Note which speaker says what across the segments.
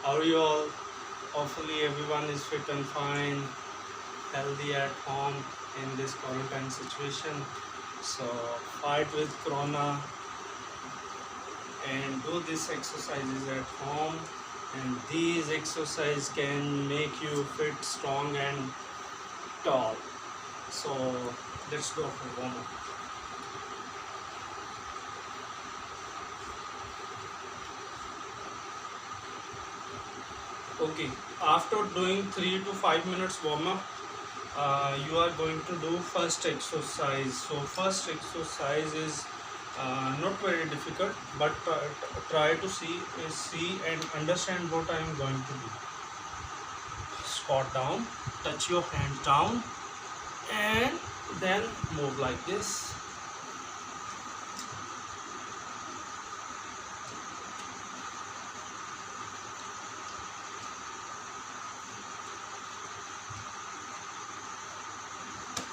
Speaker 1: How are you all? Hopefully everyone is fit and fine, healthy at home in this quarantine situation. So fight with corona and do these exercises at home, and these exercises can make you fit, strong and tall. So let's go for warm up. Okay, after doing 3 to 5 minutes warm up, you are going to do first exercise. So first exercise is not very difficult, but try to see and understand what I am going to do. Squat down, touch your hand down, and then move like this.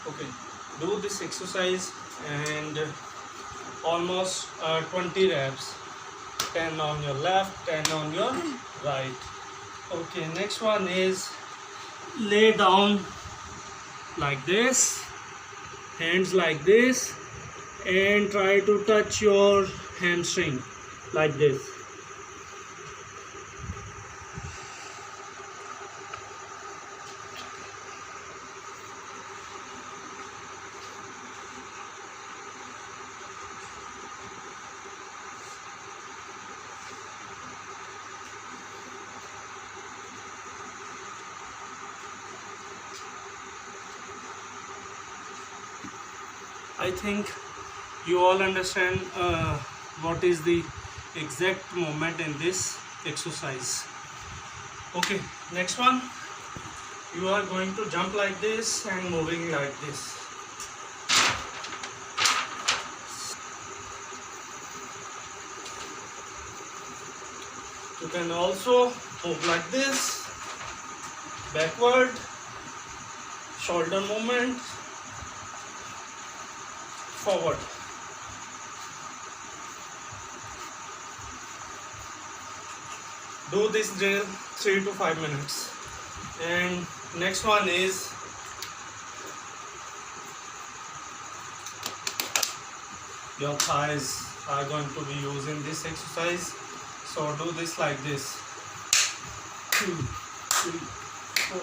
Speaker 1: Okay, do this exercise and almost 20 reps, 10 on your left, 10 on your right. Okay, next one is lay down like this, hands like this, and try to touch your hamstring like this. I think you all understand what is the exact movement in this exercise. Okay, next one, you are going to jump like this and moving like this. You can also move like this, backward, shoulder movement, forward. Do this drill 3 to 5 minutes. And next one is your thighs are going to be used in this exercise. So do this like this. 2, 3, 4,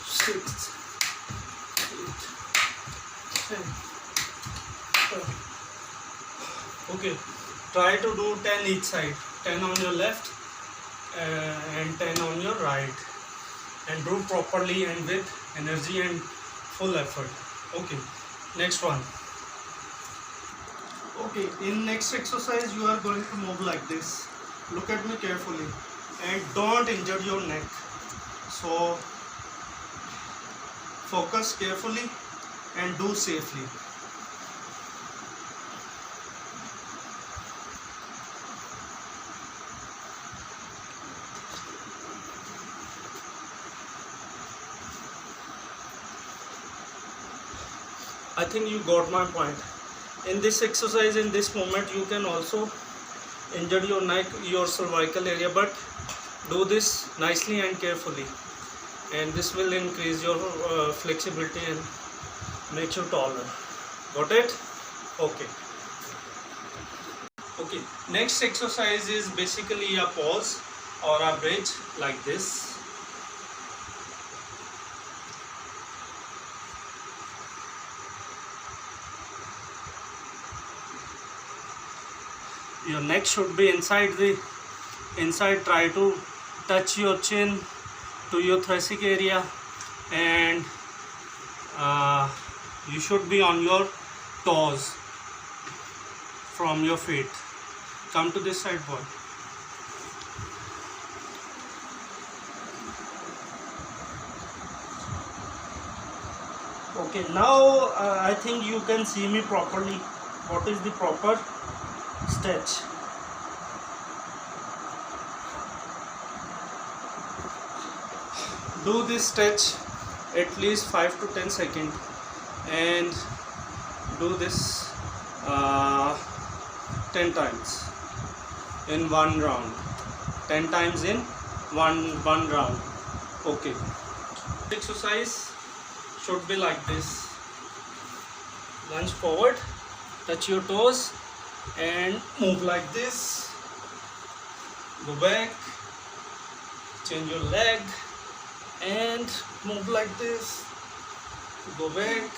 Speaker 1: 6, 8, 10. Okay, try to do 10 each side, 10 on your left and 10 on your right, and do properly and with energy and full effort. Okay, next one. Okay, in next exercise you are going to move like this. Look at me carefully and don't injure your neck. So focus carefully and do safely. I think you got my point. In this exercise, in this moment, you can also injure your neck, your cervical area, but do this nicely and carefully, and this will increase your flexibility and make you taller. Got it? Okay. Okay, next exercise is basically a pause or a bridge like this. Your neck should be inside. Try to touch your chin to your thoracic area, and you should be on your toes from your feet. Come to this side, boy. Okay, now I think you can see me properly. What is the proper stretch? Do this stretch at least 5 to 10 seconds and do this 10 times in one round. 10 times in one round. Okay, exercise should be like this: lunge forward, touch your toes and move like this, go back, change your leg and move like this, go back,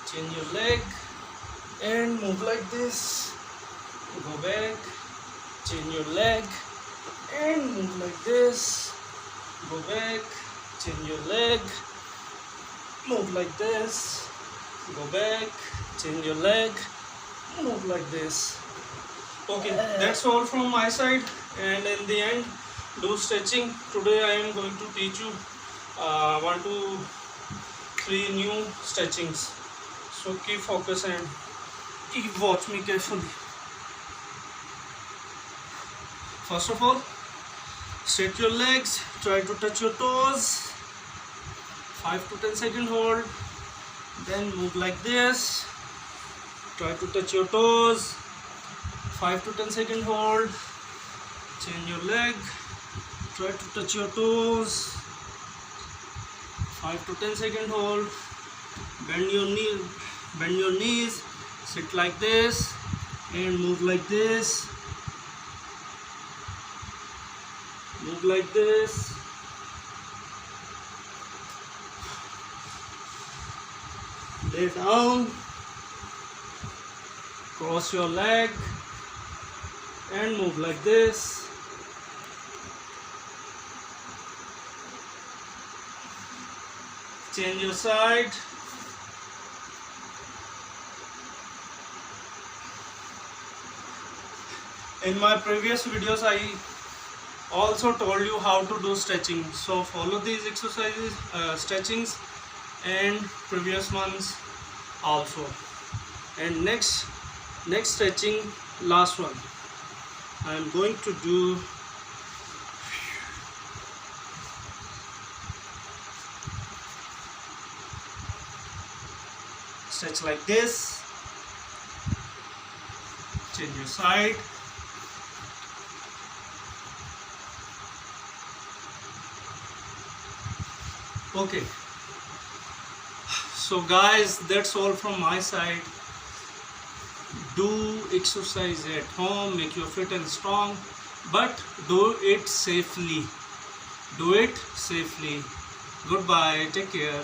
Speaker 1: change your leg and move like this, go back, change your leg and move like this, go back, change your leg, move like this, go back, change your leg, move like this. Okay, that's all from my side, and in the end do stretching. Today I am going to teach you 1 to 3 new stretchings, so keep focus and keep watch me carefully. First of all, straight your legs, try to touch your toes, 5 to 10 second hold, then move like this, try to touch your toes, 5 to 10 second hold, change your leg, try to touch your toes, 5 to 10 second hold, bend your knees, sit like this and move like this, move like this, lay down, cross your leg and move like this, change your side, in my previous videos I also told you how to do stretching, so follow these exercises, stretchings and previous ones also. And next stretching, last one, I am going to do stretch like this, change your side, okay. So guys, that's all from my side. Do exercise at home, make you fit and strong, but do it safely. Do it safely. Goodbye, take care.